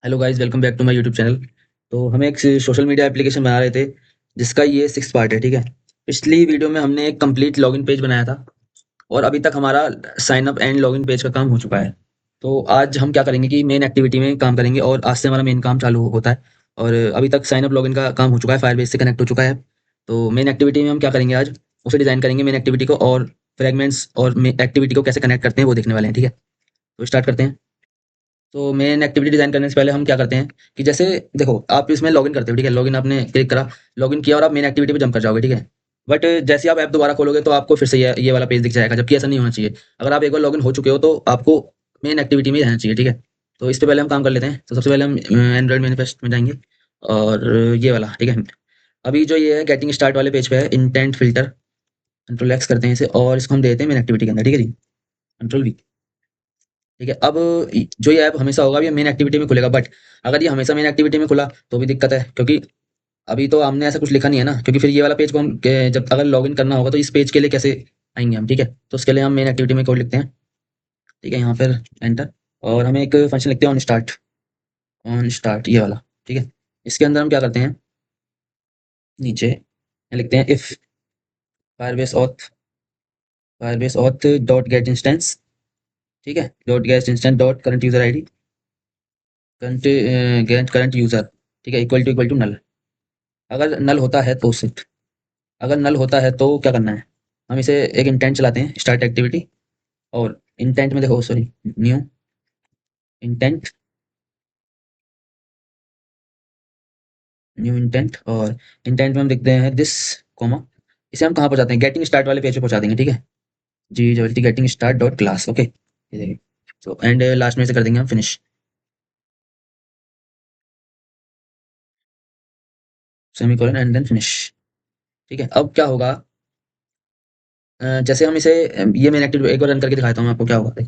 Hello guys, welcome back to my YouTube channel. तो हम एक सोशल मीडिया एप्लीकेशन बना रहे थे जिसका ये 6th पार्ट है। ठीक है, पिछली वीडियो में हमने एक कंप्लीट लॉगिन पेज बनाया था और अभी तक हमारा sign up and login page का काम हो चुका है। तो आज हम क्या करेंगे कि मेन एक्टिविटी में काम करेंगे और आज से हमारा मेन काम चालू होता है। और अभी तक साइन अप लॉगिन का काम हो चुका है, फायरबेस से कनेक्ट हो चुका है। तो मेन एक्टिविटी में हम क्या करेंगे, आज उसे डिज़ाइन करेंगे मेन एक्टिविटी को, और फ्रेगमेंट्स और एक्टिविटी को कैसे कनेक्ट करते हैं वो देखने वाले हैं। ठीक है, तो स्टार्ट करते हैं। तो मेन एक्टिविटी डिज़ाइन करने से पहले हम क्या करते हैं कि जैसे देखो, आप इसमें लॉगिन करते हो। ठीक है, लॉगिन आपने क्लिक करा, लॉगिन किया और आप मेन एक्टिविटी पे जंप कर जाओगे। ठीक है, बट जैसे आप ऐप दोबारा खोलोगे तो आपको फिर से ये वाला पेज दिख जाएगा, जबकि ऐसा नहीं होना चाहिए। अगर आप एक बार लॉगिन हो चुके हो तो आपको मेन एक्टिविटी में ही रहना चाहिए। ठीक है, तो इस पे पहले हम काम कर लेते हैं। तो सबसे पहले हम एंड्रॉइड मैनिफेस्ट में जाएंगे और ये वाला। ठीक है, अभी जो ये है गेटिंग स्टार्ट वाले पेज पे है, इंटेंट फिल्टर। कंट्रोल एक्स करते हैं इसे और इसको हम दे देते हैं मेन एक्टिविटी के अंदर। ठीक है जी, कंट्रोल वी। ठीक है, अब जो ये ऐप हमेशा होगा ये मेन एक्टिविटी में खुलेगा, बट अगर ये हमेशा मेन एक्टिविटी में खुला तो भी दिक्कत है, क्योंकि अभी तो हमने ऐसा कुछ लिखा नहीं है ना। क्योंकि फिर ये वाला पेज को हम जब अगर लॉगिन करना होगा तो इस पेज के लिए कैसे आएंगे हम। ठीक है, तो उसके लिए हम मेन एक्टिविटी में कोड लिखते हैं। ठीक है, यहाँ पर एंटर, और हमें एक फंक्शन लिखते हैं ऑन स्टार्ट। ऑन स्टार्ट ये वाला। ठीक है, इसके अंदर हम क्या करते हैं, नीचे लिखते हैं if Firebase auth dot get instance. ठीक है, dot get instance dot current user ID, current get current user. ठीक है, इक्वल टू नल। अगर नल होता है तो सिर्फ, अगर नल होता है तो क्या करना है, हम इसे एक इंटेंट चलाते हैं स्टार्ट एक्टिविटी। और इंटेंट में देखो, sorry, new intent, new intent, और इंटेंट में हम लिखते हैं दिस कॉमा। इसे हम कहाँ पहुँचाते हैं, गेटिंग स्टार्ट वाले पेज पे पहुँचा देंगे। ठीक है जी, जल्दी getting start dot class. Okay, ये देखिए। तो एंड लास्ट में इसे कर देंगे हम finish, semicolon and then finish. ठीक है, अब क्या होगा, जैसे हम इसे ये मेन एक्टिविटी एक बार रन करके दिखाता हूँ मैं आपको क्या होगा।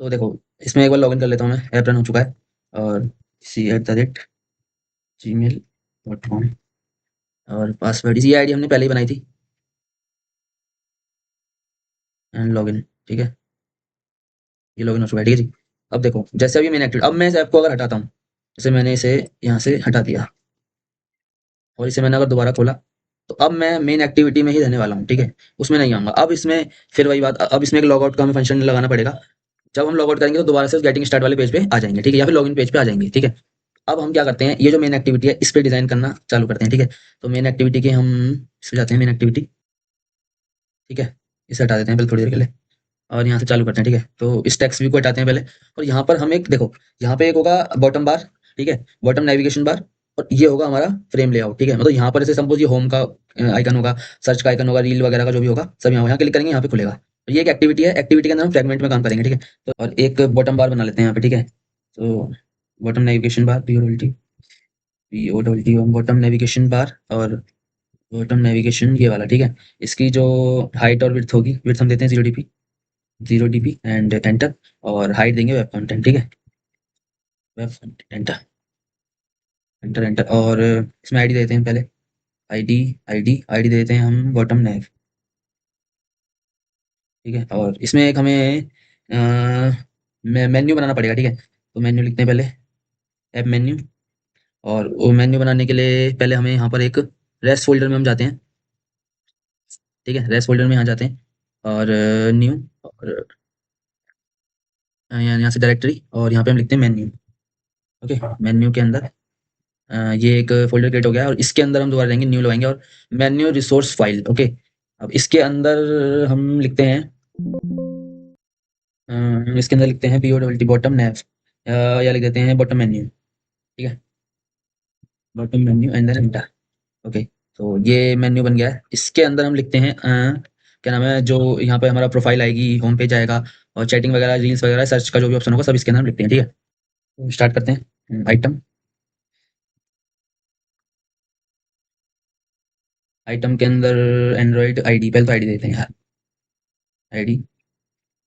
तो देखो, इसमें एक बार लॉगिन कर लेता हूँ मैं, ऐप रन हो चुका है। और c@gmail.com, और पासवर्ड इसी आईडी हमने पहले ही बनाई थी, एंड लॉगिन। ठीक है, ये लॉगिन हो चुका है। ठीक है जी, अब देखो जैसे अभी मैंने एक्टिव, अब मैं इस ऐप को अगर हटाता हूँ, जैसे मैंने इसे यहाँ से हटा दिया और इसे मैंने अगर दोबारा खोला, तो अब मैं मेन एक्टिविटी में ही रहने वाला हूँ। ठीक है, उसमें नहीं आऊँगा। अब इसमें फिर वही बात, अब इसमें एक लॉग आउट का हमें फंक्शन लगाना पड़ेगा। जब हम लॉग आउट करेंगे तो दोबारा से उस गेटिंग स्टार्ट वाले पेज पे आ जाएंगे। ठीक है, या फिर लॉगिन पेज पे आ जाएंगे। ठीक है, अब हम क्या करते हैं, ये जो मेन एक्टिविटी है इस पे डिजाइन करना चालू करते हैं। ठीक है, तो मेन एक्टिविटी के हम इस पे जाते हैं, मेन एक्टिविटी। ठीक है, इसे हटा देते हैं पहले थोड़ी देर के लिए और यहाँ से चालू करते हैं। ठीक है, तो इस टेक्स्ट व्यू को हटाते हैं पहले, और यहाँ पर हम एक देखो, यहाँ पे एक होगा बॉटम बार। ठीक है, बॉटम नेविगेशन बार, और ये होगा हमारा फ्रेम लेआउट। ठीक है, मतलब यहाँ पर जैसे सपोज ये होम का आइकन होगा, सर्च का आइकन होगा, रील वगैरह का जो भी होगा सब यहाँ यहाँ क्लिक करेंगे, यहाँ पे खुलेगा। तो ये एक एक्टिविटी है, एक्टिविटी के अंदर हम फ्रेगमेंट में काम करेंगे। ठीक है, तो और एक बॉटम बार बना लेते हैं यहाँ पे। ठीक है, तो bottom navigation bar, P O double T bottom navigation bar, और बॉटम नेविगेशन ये वाला। ठीक है, इसकी जो हाइट और विड्थ होगी, विड्थ हम देते हैं 0 dp, 0 dp एंड एंटर, और हाइट देंगे वेब कंटेंट। ठीक है, web content, enter enter enter, और इसमें आईडी देते हैं पहले, आईडी आईडी देते हैं हम बॉटम नेव। ठीक है, और इसमें एक हमें मेन्यू बनाना पड़ेगा। ठीक है, तो मेन्यू लिखते हैं पहले, ऐप मेन्यू। और वो मेन्यू बनाने के लिए पहले हमें यहाँ पर एक रेस्ट फोल्डर में हम जाते हैं। ठीक है, रेस्ट फोल्डर में यहाँ जाते हैं और न्यू, और यहाँ से डायरेक्टरी, और यहाँ पे हम लिखते हैं मेन्यू। ओके, मेन्यू के अंदर ये एक फ़ोल्डर क्रिएट हो गया है और इसके अंदर हम दोबारा जाएँगे, न्यू लगाएँगे और मेन्यू रिसोर्स फ़ाइल। ओके, अब इसके अंदर हम लिखते हैं, इसके अंदर लिखते हैं POTT बॉटम नैव, या लिख देते हैं बॉटम मेन्यू। ठीक है, bottom menu and then enter. Okay, तो ये मेन्यू बन गया है। इसके अंदर हम लिखते हैं क्या नाम है, जो यहाँ पे हमारा प्रोफ़ाइल आएगी, होम पेज आएगा, और चैटिंग वगैरह, रील्स वगैरह, सर्च का जो भी ऑप्शन होगा सब इसके अंदर हम लिखते हैं। ठीक है, तो स्टार्ट करते हैं। आइटम, आइटम के अंदर एंड्रॉइड आईडी, पहले तो आईडी देते हैं यार। आईडी,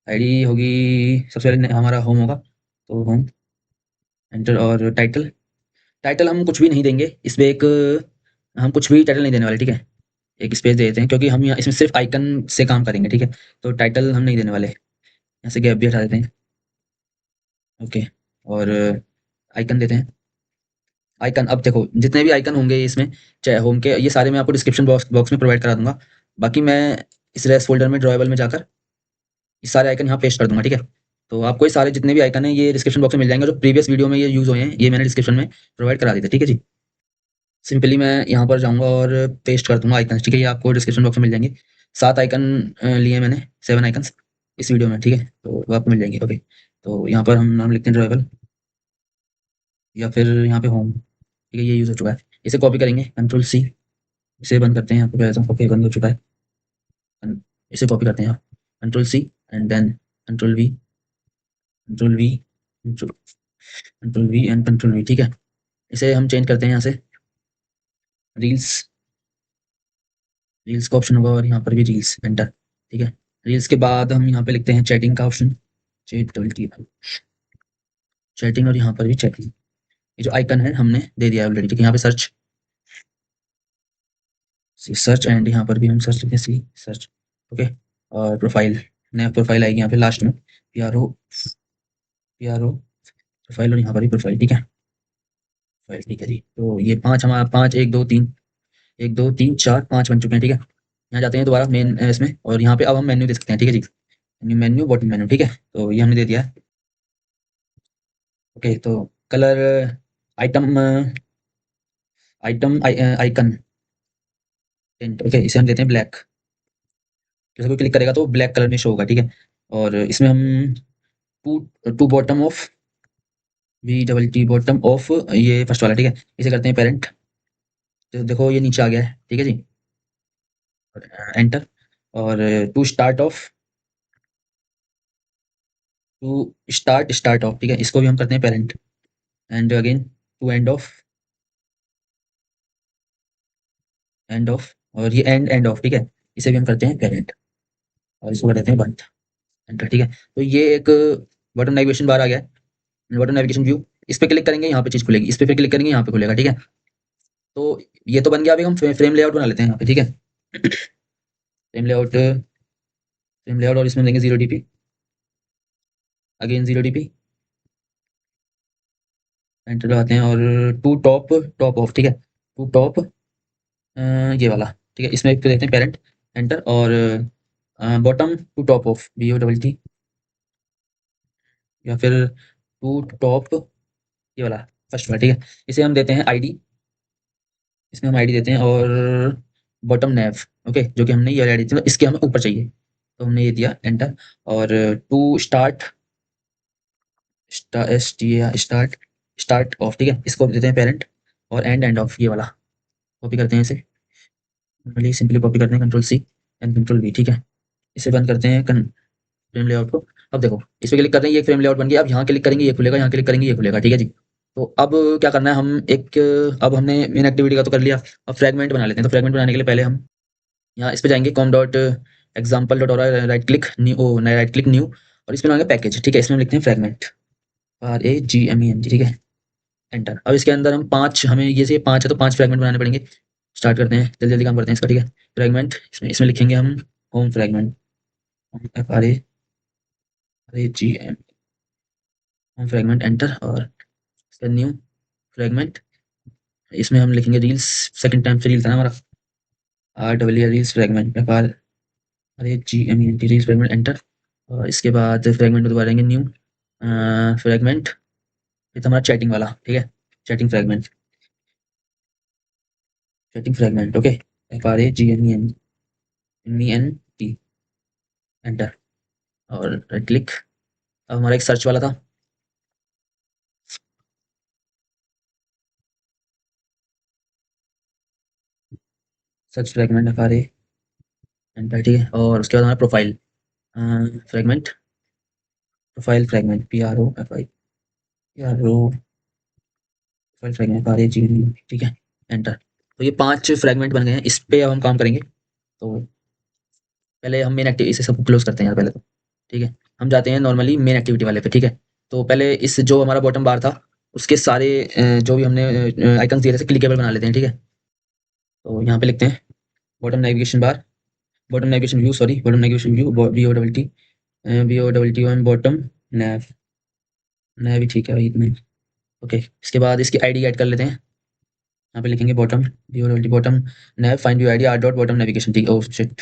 आईडी होगी सबसे पहले हमारा होम होगा, तो होम, एंटर, और टाइटल। टाइटल हम कुछ भी नहीं देंगे इसमें, एक हम कुछ भी टाइटल नहीं देने वाले। ठीक है, एक स्पेस दे देते हैं क्योंकि हम यहाँ इसमें सिर्फ आइकन से काम करेंगे। ठीक है, तो टाइटल हम नहीं देने वाले, यहाँ से गैप भी हटा देते हैं। ओके, और आइकन देते हैं। आइकन अब देखो जितने भी आइकन होंगे इसमें, चाहे होम के, ये सारे मैं आपको डिस्क्रिप्शन बॉक्स बॉक्स में प्रोवाइड करा दूंगा। बाकी मैं इस रेस फोल्डर में ड्रॉएबल में जाकर ये सारे आइकन यहाँ पेस्ट कर दूंगा, ठीक है। तो आपको ये सारे जितने भी आइकन हैं ये डिस्क्रिप्शन बॉक्स में मिल जाएंगे। जो प्रीवियस वीडियो में ये यूज हुए हैं ये मैंने डिस्क्रिप्शन में प्रोवाइड करा दी थी, ठीक है जी। सिंपली मैं यहाँ पर जाऊँगा और पेस्ट कर दूँगा आइकन्स, ठीक है? ये आपको डिस्क्रिप्शन बॉक्स में मिल जाएँगे। 7 आइकन लिए मैंने, 7 आइकन्स इस वीडियो में, ठीक है? तो वो आपको मिल जाएँगे, ओके। तो यहाँ पर हम नाम लिखते हैं ड्राइवर या फिर यहाँ पे होम, ठीक है? ये यूज़ हो चुका है। इसे कॉपी करेंगे, कंट्रोल सी, इसे बंद करते हैं, यहाँ पे पहले तो ओके बंद हो चुका है। इसे कॉपी करते हैं यहाँ, control C and then control V, control V, control V and control V, ठीक है? इसे हम चेंज करते हैं यहाँ से रील्स, रील्स का ऑप्शन होगा और यहाँ पर भी रील्स, एंटर, ठीक है? रील्स के बाद हम यहाँ पे लिखते हैं चैटिंग का ऑप्शन, चैटिंग और यहाँ पर भी चैटिंग। ये जो आइकन है हमने दे दिया है ऑलरेडी, ठीक है? यहाँ पे सर्च, सर्च एंड यहाँ पर भी हम सर्च लिखें सी सर्च, ओके। और प्रोफाइल, नया प्रोफाइल आएगी यहाँ पे लास्ट में, पी आर ओ प्रोफाइल और यहाँ पर भी प्रोफाइल, ठीक है? प्रोफाइल, ठीक है जी। तो ये 5 हमारा 5 1 2 3 1 2 3 4 5 बन चुके हैं, ठीक है? यहाँ जाते हैं दोबारा मेन इसमें और यहाँ पे अब हम मेन्यू दे सकते हैं, ठीक है जी? मेन्यू बॉटम मेन्यू, ठीक है? तो ये हमने दे दिया है, ओके। तो colour item icon tent, okay, इसे हम देते हैं ब्लैक। जैसे कोई क्लिक करेगा तो ब्लैक कलर में शो होगा, ठीक है? और इसमें हम to to bottom of V double T bottom of ये फर्स्ट वाला, ठीक है? इसे करते हैं पेरेंट। तो देखो ये नीचे आ गया है, ठीक है जी? एंटर। और टू स्टार्ट ऑफ, ठीक है? इसको भी हम करते हैं parent and again to end of और ये एंड ऑफ, ठीक है? इसे भी हम करते हैं पेरेंट और इसको कर देते हैं बंद, एंटर, ठीक है? तो ये एक बटन नेविगेशन बार आ गया है, बटन नेविगेशन व्यू। इस पे क्लिक करेंगे यहाँ पे चीज़ खुलेगी, इस पे फिर क्लिक करेंगे यहाँ पे खुलेगा, ठीक है? तो ये तो बन गया, अभी हम फ्रेम लेआउट बना लेते हैं यहाँ पे, ठीक है? फ्रेम लेआउट और इसमें देंगे 0 dp, अगेन 0 dp, एंटर दबाते हैं और टू टॉप ऑफ, ठीक है? टू टॉप ये वाला, ठीक है? इसमें एक देते हैं पेरेंट, एंटर। और bottom to top of BOTT या फिर टू टॉप ये वाला फर्स्ट वाला, ठीक है? इसे हम देते हैं आईडी, इसमें हम आईडी देते हैं और बॉटम नैव, ओके, जो कि हमने ये आईडी थी इसके हमें ऊपर चाहिए, तो हमने ये दिया एंटर। और टू स्टार्ट स्टार्ट ऑफ, ठीक है? इसको देते हैं पेरेंट और एंड ऑफ ये वाला, कॉपी करते हैं इसे, सिंपली कॉपी करते हैं control C and control V, ठीक है? इसे बंद करते हैं फ्रेम लेआउट को। अब देखो इस पे क्लिक कर रहे हैं, ये फ्रेम लेआउट बन गया। अब यहाँ क्लिक करेंगे ये खुलेगा, यहाँ क्लिक करेंगे ये खुलेगा, ठीक है जी? तो अब क्या करना है, हम एक, अब हमने मेन एक्टिविटी का तो कर लिया, अब फ्रेगमेंट बना लेते हैं। तो फ्रेगमेंट बनाने के लिए पहले हम यहाँ इस पे जाएंगे कॉम डॉट एग्जाम्पल डॉट और राइट क्लिक न्यू और इसमें बनाएंगे पैकेज, ठीक है? इसमें हम लिखते हैं फ्रेगमेंट, FRAGMENT, ठीक है? एंटर। अब इसके अंदर हम 5, हमें ये से 5 है तो 5 फ्रेगमेंट बनाने पड़ेंगे। स्टार्ट करते हैं, जल्दी जल्दी काम करते हैं इसका, ठीक है? फ्रेगमेंट इसमें लिखेंगे हम home fragment, FRAGM home fragment, enter. और इसका न्यू फ्रेगमेंट, इसमें हम लिखेंगे रील्स, सेकंड टाइम से रील्स है ना हमारा, reels fragment, FRAGMENT reels fragment, enter. और इसके बाद फ्रेगमेंट में दोबारा आएंगे न्यू फ्रेगमेंट, ये तो हमारा चैटिंग वाला, ठीक है? Chatting fragment, okay, FRAGMENT, enter. और राइट क्लिक। अब हमारा एक सर्च वाला था, सर्च फ्रेगमेंट, FRA एंटर, ठीक है? और उसके बाद हमारा profile fragment, profile fragment, profile fragment, FRAGMENT, ठीक है? एंटर। तो ये 5 फ्रेगमेंट बन गए हैं, इस पे अब हम काम करेंगे। तो पहले हम मेन एक्टिविटी, इसे सबको क्लोज करते हैं यार पहले तो, ठीक है? हम जाते हैं नॉर्मली मेन एक्टिविटी वाले पे, ठीक है? तो पहले इस जो हमारा बॉटम बार था उसके सारे जो भी हमने आइकन्स दिए थे क्लिकेबल बना लेते हैं, ठीक है? तो यहाँ पे लिखते हैं bottom navigation bar, bottom navigation view, sorry, bottom navigation view, BOTT, BOTT, bottom nav, नया भी ठीक है भाई इतने। ओके, इसके बाद इसकी आईडी ऐड कर लेते हैं। यहाँ पे लिखेंगे bottom view bottom nav find view ID R dot bottom navigation, ठीक है। Oh shit,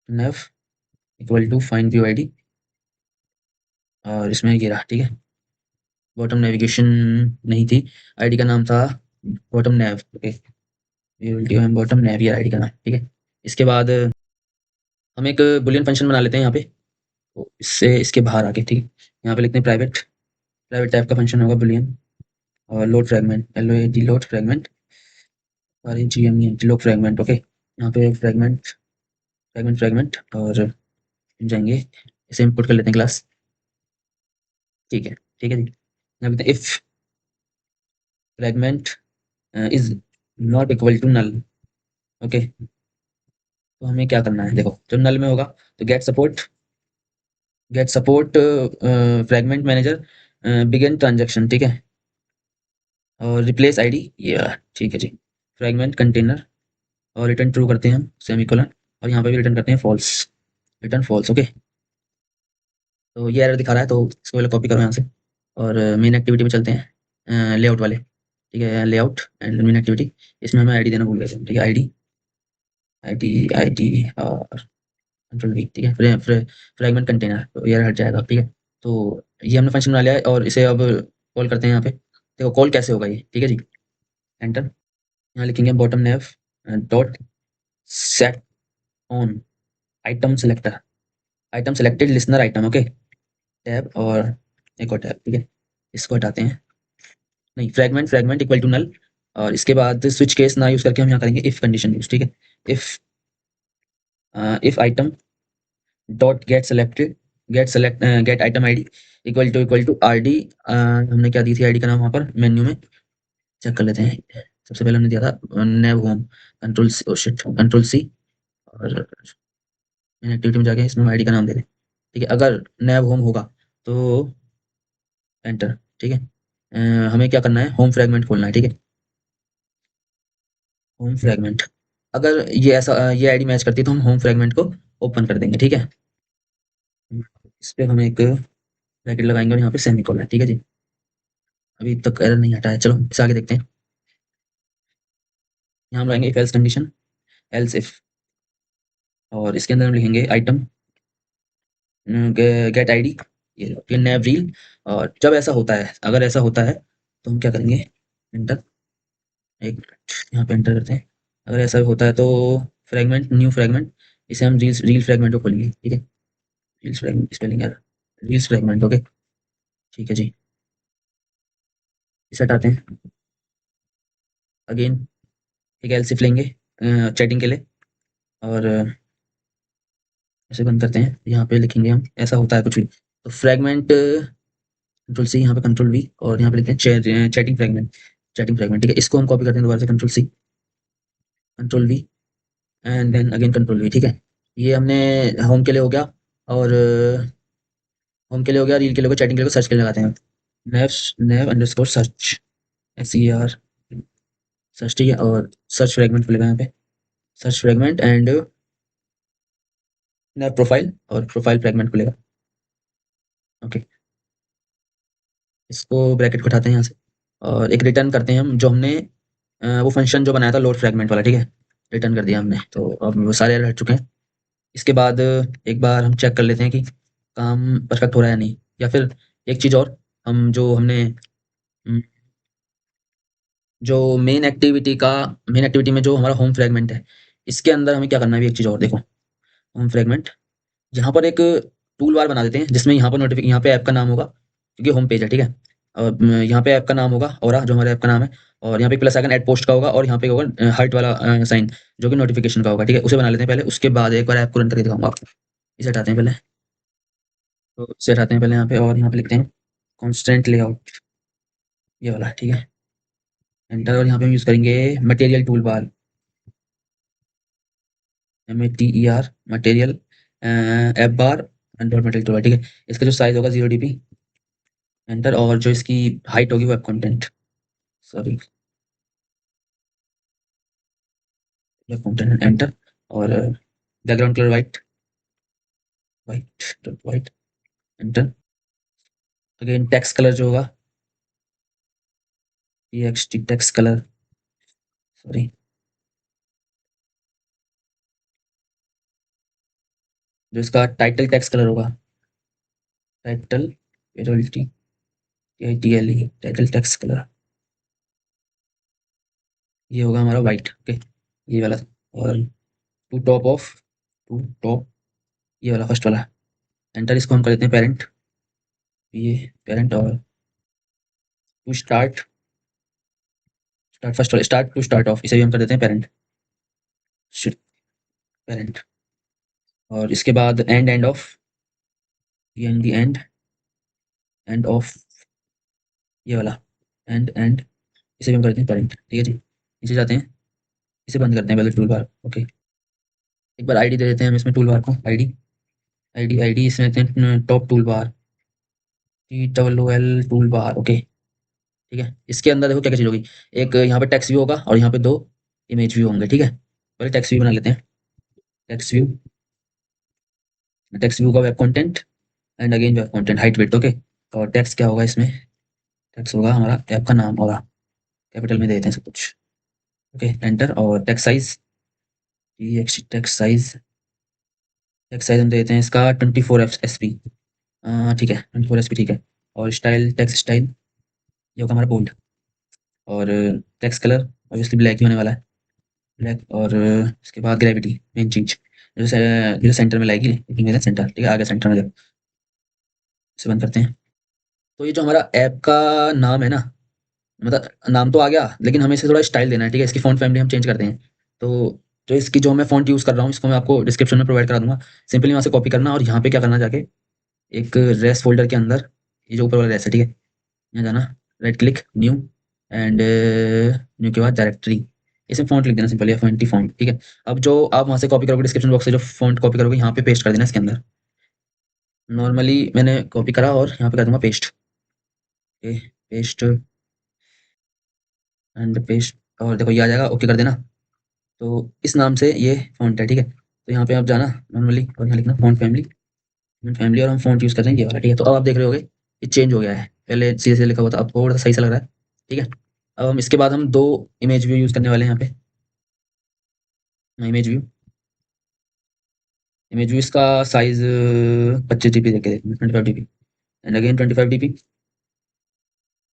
nav equal to find view ID, और इसमें ये रहा, ठीक है। बॉटम नेविगेशन नहीं थी, आईडी का नाम था बॉटम नेव। ओके, बॉटम नेव ये आईडी का नाम, ठीक है। इसके बाद हम एक बुलियन फंक्शन बना लेते हैं यहाँ पे, तो इससे इसके बाहर आके, ठीक है। यहाँ पे लिखते हैं प्राइवेट, प्राइवेट टाइप का फंक्शन होगा बुलियन, और load fragment, L O A D load fragment, और G M E load fragment. Okay, यहाँ पे फ्रेगमेंट फ्रेगमेंट फ्रेगमेंट, और जाएंगे इसे इंपोर्ट कर लेते हैं क्लास, ठीक है। ठीक है जी, यहाँ पे if fragment is not equal to null. Okay, तो हमें क्या करना है, देखो जब नल में होगा तो get support fragment manager begin transaction, ठीक है। और रिप्लेस आईडी, ये ठीक है जी। फ्रेगमेंट कंटेनर, और रिटर्न ट्रू करते हैं हम सेमीकोलन, और यहाँ पे भी रिटर्न करते हैं फॉल्स, रिटर्न फॉल्स। ओके, तो ये एरर दिखा रहा है, तो इसको पहले कॉपी करो यहाँ से, और मेन एक्टिविटी में चलते हैं, लेआउट वाले, ठीक है। लेआउट एंड मेन एक्टिविटी, इसमें हमें आईडी देना भूल गए थे, ठीक है। आईडी आईडी आईडी और कंट्रोल वी, ठीक है। फ्रेगमेंट कंटेनर, तो ये हट जाएगा, ठीक है। तो ये हमने फंक्शन बना लिया है, और इसे अब कॉल करते हैं यहाँ पे। देखो कॉल कैसे होगा ये, ठीक है जी। एंटर, यहाँ लिखेंगे bottom naive dot set on item selector, item selected listener item. Okay, tab और एक और टैब, ठीक है। इसको हटाते हैं, नहीं, fragment fragment equal to null, और इसके बाद स्विच केस ना यूज करके हम यहाँ करेंगे इफ कंडीशन यूज, ठीक है। If if item dot get item ID equal to RD, हमने क्या दी थी आईडी का नाम वहाँ पर मेन्यू में, चेक कर लेते हैं। सबसे पहले हमने दिया था nav home, control C, oh shit, control C, और एक्टिविटी में जाके इसमें आईडी का नाम दे दें, ठीक है। अगर नेव होम होगा तो एंटर, ठीक है। हमें क्या करना है, होम फ्रेगमेंट खोलना है, ठीक है। होम फ्रेगमेंट, अगर ये ऐसा ये आईडी मैच करती है तो हम होम फ्रेगमेंट को ओपन कर देंगे, ठीक है। इस पे हम एक ब्रैकेट लगाएंगे, और यहाँ पे सेमीकोलन, ठीक है जी। अभी तक एरर नहीं हटा है, चलो इसे आगे देखते हैं। यहाँ हम लगाएंगे if else condition, else if, और इसके अंदर हम लिखेंगे आइटम गेट आईडी, ये नैव रील। और जब ऐसा होता है, अगर ऐसा होता है तो हम क्या करेंगे, एंटर, एक मिनट यहाँ पे एंटर करते हैं। अगर ऐसा होता है तो फ्रेगमेंट न्यू फ्रेगमेंट, इसे हम रील्स रील फ्रेगमेंट को खोलेंगे, ठीक है। Reels fragment spelling error, reels fragment. Okay, ठीक है जी। इसे हटाते हैं, अगेन एक एल्सिफ लेंगे चैटिंग के लिए, और इसे बंद करते हैं। यहाँ पे लिखेंगे हम, ऐसा होता है कुछ भी तो फ्रेगमेंट, कंट्रोल सी, यहाँ पे कंट्रोल वी, और यहाँ पे लिखते हैं चैटिंग फ्रेगमेंट, चैटिंग फ्रेगमेंट, ठीक है। इसको हम कॉपी करते हैं दोबारा से, control C, control V, and then again control V, ठीक है। ये हमने होम के लिए हो गया, और होम के लिए हो गया, रील के लिए हो गया, चैटिंग के लिए हो गया, सर्च के लिए लगाते हैं। नेव नेव अंडरस्कोर सर्च, SER सर्च, ठीक है। और सर्च फ्रेगमेंट खुलेगा यहाँ पे, search fragment and naive profile, और प्रोफाइल फ्रेगमेंट खुलेगा। ओके, इसको ब्रैकेट को उठाते हैं यहाँ से, और एक रिटर्न करते हैं हम, जो हमने वो फंक्शन जो बनाया था लोड फ्रेगमेंट वाला, ठीक है। रिटर्न कर दिया हमने, तो अब वो सारे एरर हट चुके हैं। इसके बाद एक बार हम चेक कर लेते हैं कि काम परफेक्ट हो रहा है या नहीं, या फिर एक चीज़ और, हम जो हमने जो मेन एक्टिविटी में जो हमारा होम फ्रेगमेंट है, इसके अंदर हमें क्या करना है, अभी एक चीज़ और देखो। होम फ्रेगमेंट, यहाँ पर एक टूल बार बना देते हैं, जिसमें यहाँ पे ऐप का नाम होगा, क्योंकि होम पेज है, ठीक है। और यहाँ पे ऐप का नाम होगा और जो हमारे ऐप का नाम है, और यहाँ पे प्लस आइकन ऐड पोस्ट का होगा, और यहाँ पे होगा हार्ट वाला साइन, जो कि नोटिफिकेशन का होगा, ठीक है। उसे बना लेते हैं पहले, उसके बाद एक बार ऐप को रन करके दिखाऊंगा आपको। इसे हटाते हैं पहले, तो इसे हटाते हैं पहले यहाँ पे, और यहाँ पे लिखते हैं कॉन्स्टेंट लेआउट, ये वाला, ठीक है। एंटर, और यहाँ पे हम यूज़ करेंगे material tool bar, METER material app बार डॉट मटेरियल टूल बार, ठीक है। इसका जो साइज होगा 0 dp, एंटर, और जो इसकी हाइट होगी web content, sorry, web content, enter, और background colour white, white dot white, enter, again text colour जो होगा, टी टेक्स्ट कलर, सॉरी, जो इसका टाइटल टेक्स्ट कलर होगा, टाइटल टाइटल टेक्स्ट कलर, ये होगा हमारा व्हाइट। ओके, ये वाला। और टू टॉप, ये वाला फर्स्ट वाला। एंटर, इसको हम कर देते हैं पेरेंट, ये पेरेंट। और टू स्टार्ट, स्टार्ट फर्स्ट वाला, स्टार्ट टू स्टार्ट ऑफ, इसे भी हम कर देते हैं पेरेंट, पेरेंट। और इसके बाद and, end of, and the and, end of, ये वाला एंड, एंड, इसे भी हम कर देते हैं पेरेंट। ठीक है जी, नीचे जाते हैं, इसे बंद करते हैं पहले टूल बार। ओके, एक बार आईडी दे देते हैं हम इसमें, टूल बार को आईडी, आईडी इसमें देते हैं top tool bar, TOOL tool bar. Okay, ठीक है। इसके अंदर देखो क्या क्या चीज़ होगी, एक यहाँ पे टेक्स्ट व्यू होगा और यहाँ पे दो इमेज व्यू होंगे। ठीक है, पहले टेक्स्ट व्यू बना लेते हैं। टेक्स्ट व्यू, टेक्स्ट व्यू का web content, and again web content, height weight. Okay, और टेक्स्ट क्या होगा इसमें, टेक्स्ट होगा हमारा ऐप का नाम होगा, कैपिटल में दे देते हैं सब कुछ। Okay, enter. और टेक्स्ट साइज, टेक्स्ट साइज हम दे देते हैं इसका 24 SP। ठीक है, 24 SP ठीक है। और स्टाइल, टेक्स्ट स्टाइल, ये होगा हमारा बोल्ड। और टेक्स्ट कलर ऑब्वियसली ब्लैक ही होने वाला है, ब्लैक। और इसके बाद ग्रेविटी, मेन चीज जो सेंटर में लाएगी, लेकिन मेरा सेंटर, ठीक है, आगे सेंटर में जब, इसे बंद करते हैं। तो ये जो हमारा ऐप का नाम है ना, मतलब नाम तो आ गया, लेकिन हमें इसे थोड़ा स्टाइल देना है। ठीक है, इसकी फ़ॉन्ट फैमिली हम चेंज करते हैं। तो जो इसकी जो मैं फ़ॉन्ट यूज़ कर रहा हूँ, इसको मैं आपको डिस्क्रिप्शन में प्रोवाइड करा दूँगा। सिंपली वहाँ से कॉपी करना और यहाँ पे क्या करना, जाके एक रेस फ़ोल्डर के अंदर, ये जो ऊपर वाला रेस है, ठीक है, यहाँ जाना, right click, new, and new के बाद डायरेक्टरी, इसमें फ़ॉन्ट लिख देना सिंपल, F20 फ़ॉन्ट। ठीक है, अब जो आप वहाँ से कॉपी करोगे, डिस्क्रिप्शन बॉक्स से जो फ़ॉन्ट कॉपी करोगे, यहाँ पे पेस्ट कर देना इसके अंदर। नॉर्मली मैंने कॉपी करा और यहाँ पे कर दूँगा paste. Okay, paste and paste, और देखो ये आ जाएगा, ओके कर देना। तो इस नाम से ये फ़ॉन्ट है। ठीक है, तो यहाँ पे आप जाना नॉर्मली और यहाँ लिखना फ़ॉन्ट फैमिली, और हम फ़ॉन्ट यूज़ कर रहे हैं ये वाला। ठीक है, तो अब आप देख रहे होगे ये चेंज हो गया है, पहले सीधे-सीधे लिखा हुआ था, अब थोड़ा-सा सही सा लग रहा है। ठीक है, अब हम इसके बाद हम 2 इमेज व्यू यूज़ करने वाले हैं यहाँ पे। इमेज व्यू, इसका साइज़ 25 जीबी देके देखते हैं, 25 जीबी, एंड अगेन 25 जीबी,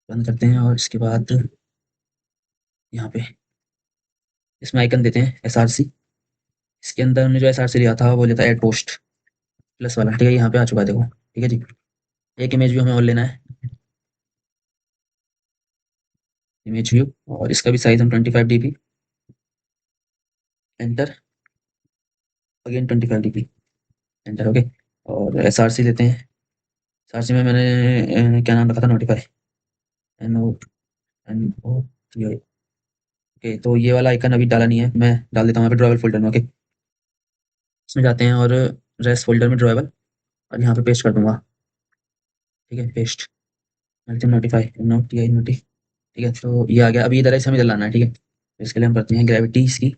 बंद करते हैं। और इसके बाद यहाँ पे इसमें आइकन देते हैं SRC। इसके अंदर हमने जो SRC लिया था वो लिया था ऐड पोस्ट प्लस वाला। ठीक है, यहाँ पे आ चुका है देखो। ठीक है जी, एक इमेज व्यू हमें और लेना है, इमेज व्यू, और इसका भी साइज़ हम 25 DP, enter, again 25 DP, enter. Okay, और SRC लेते हैं। एसआरसी में मैंने क्या नाम रखा था, नोटिफाई, NOTI। ओके, तो ये वाला आइकन अभी डाला नहीं है, मैं डाल देता हूँ यहाँ पे ड्रॉवेबल फ़ोल्डर में। ओके, इसमें जाते हैं और रेस्ट फ़ोल्डर में ड्रॉवेबल, और यहाँ पे पेस्ट कर दूँगा। ठीक है, पेस्ट, नोटिफाई, NOTI। ठीक है, तो ये आ गया। अभी इधर ऐसे हमें इधर लाना है। ठीक है, तो इसके लिए हम करते हैं ग्रेविटी, इसकी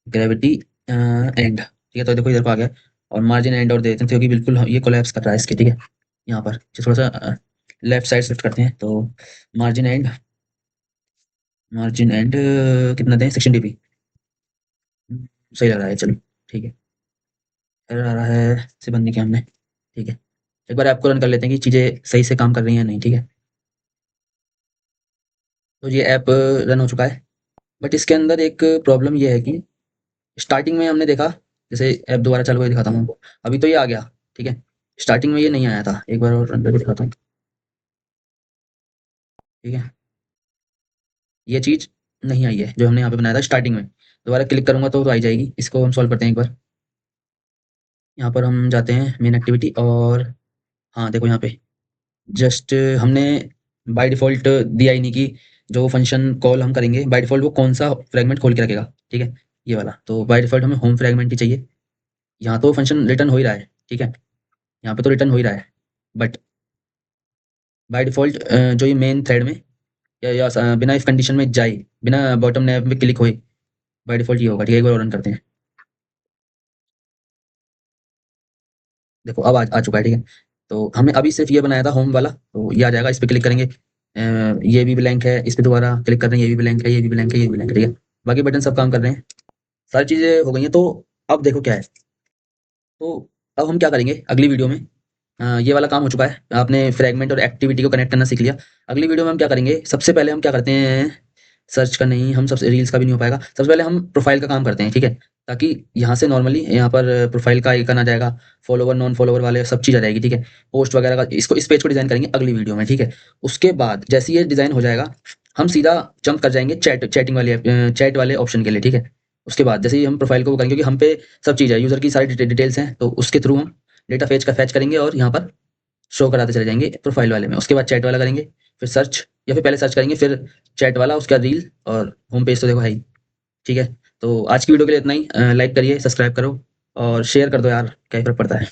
ग्रेविटी एंड। ठीक है, तो देखो इधर को आ गया, और मार्जिन एंड और दे देते हैं, क्योंकि बिल्कुल ये कोलैप्स कर रहा है इसके। ठीक है, यहाँ पर थोड़ा सा लेफ्ट साइड शिफ्ट करते हैं, तो मार्जिन एंड, कितना दें, 16 dp, सही लग रहा है, चलो ठीक है। एरर आ रहा है, इसे बंद नहीं किया हमने। ठीक है, एक बार आपको रन कर लेते हैं कि चीज़ें सही से काम कर रही हैं या नहीं। ठीक है, तो ये ऐप रन हो चुका है, बट इसके अंदर एक प्रॉब्लम ये है कि स्टार्टिंग में हमने देखा, जैसे ऐप दोबारा चालू करके दिखाता हूँ आपको, अभी तो ये आ गया। ठीक है, स्टार्टिंग में ये नहीं आया था, एक बार और रन करके दिखाता हूँ। ठीक है, ये चीज़ नहीं आई है जो हमने यहाँ पे बनाया था स्टार्टिंग में। दोबारा क्लिक करूंगा तो आई जाएगी। इसको हम सॉल्व करते हैं एक बार। यहाँ पर हम जाते हैं मेन एक्टिविटी, और हाँ देखो यहाँ पे जस्ट हमने बाय डिफ़ॉल्ट दिया ही नहीं कि जो फंक्शन कॉल हम करेंगे बाय डिफ़ॉल्ट वो कौन-सा फ्रैगमेंट खोल के रखेगा। ठीक है, ये वाला। तो बाय डिफ़ॉल्ट हमें होम फ्रैगमेंट ही चाहिए। यहाँ तो फंक्शन रिटर्न हो ही रहा है। ठीक है, यहाँ पे तो रिटर्न हो ही रहा है, बट बाय डिफ़ॉल्ट जो ये मेन थ्रेड में या बिना इफ कंडीशन में जाए, बिना बॉटम नैव में क्लिक हुए, बाय डिफ़ॉल्ट ये होगा। ठीक है, एक बार और रन करते हैं। देखो अब आ चुका है। ठीक है, तो हमने अभी सिर्फ ये बनाया था होम वाला, तो ये आ जाएगा, इस पे क्लिक करेंगे, ये भी ब्लैंक है, इस पे दोबारा क्लिक कर रहे हैं, ये भी ब्लैंक है, ये भी ब्लैंक है, ये भी ब्लैंक है, ठीक है। बाकी बटन सब काम कर रहे हैं, सारी चीज़ें हो गई हैं। तो अब देखो क्या है, तो अब हम क्या करेंगे अगली वीडियो में, ये वाला काम हो चुका है, आपने फ्रैगमेंट और एक्टिविटी को कनेक्ट करना सीख लिया। अगली वीडियो में हम क्या करेंगे, सबसे पहले हम क्या करते हैं, सर्च का नहीं, हम सबसे रील्स का भी नहीं हो पाएगा, सबसे पहले हम प्रोफाइल का काम करते हैं, ठीक है। ताकि यहाँ से नॉर्मली यहाँ पर प्रोफाइल का आइकन आ जाएगा, फॉलोवर नॉन फॉलोवर वाले सब चीज़ आ जाएगी, ठीक है। पोस्ट वगैरह का इसको, इस पेज को डिज़ाइन करेंगे अगली वीडियो में, ठीक है। उसके बाद जैसे ये डिज़ाइन हो जाएगा, हम सीधा जंप कर जाएंगे चैटिंग वाले चैट वाले ऑप्शन के लिए, ठीक है। उसके बाद जैसे ही हम प्रोफाइल को वो करेंगे, क्योंकि हम पे सब चीज़ है, यूज़र की सारी डिटेल्स हैं, तो उसके थ्रू हम डेटा फैच करेंगे और यहाँ पर शो कराते चले जाएंगे प्रोफाइल वाले में। उसके बाद चैट वाला करेंगे, फिर सर्च, या फिर पहले सर्च करेंगे फिर चैट वाला, उसका रील और होम पेज तो देखो है ही, ठीक है। तो आज की वीडियो के लिए इतना ही। लाइक करिए, सब्सक्राइब करो और शेयर कर दो यार, क्या ही फर्क पड़ता है।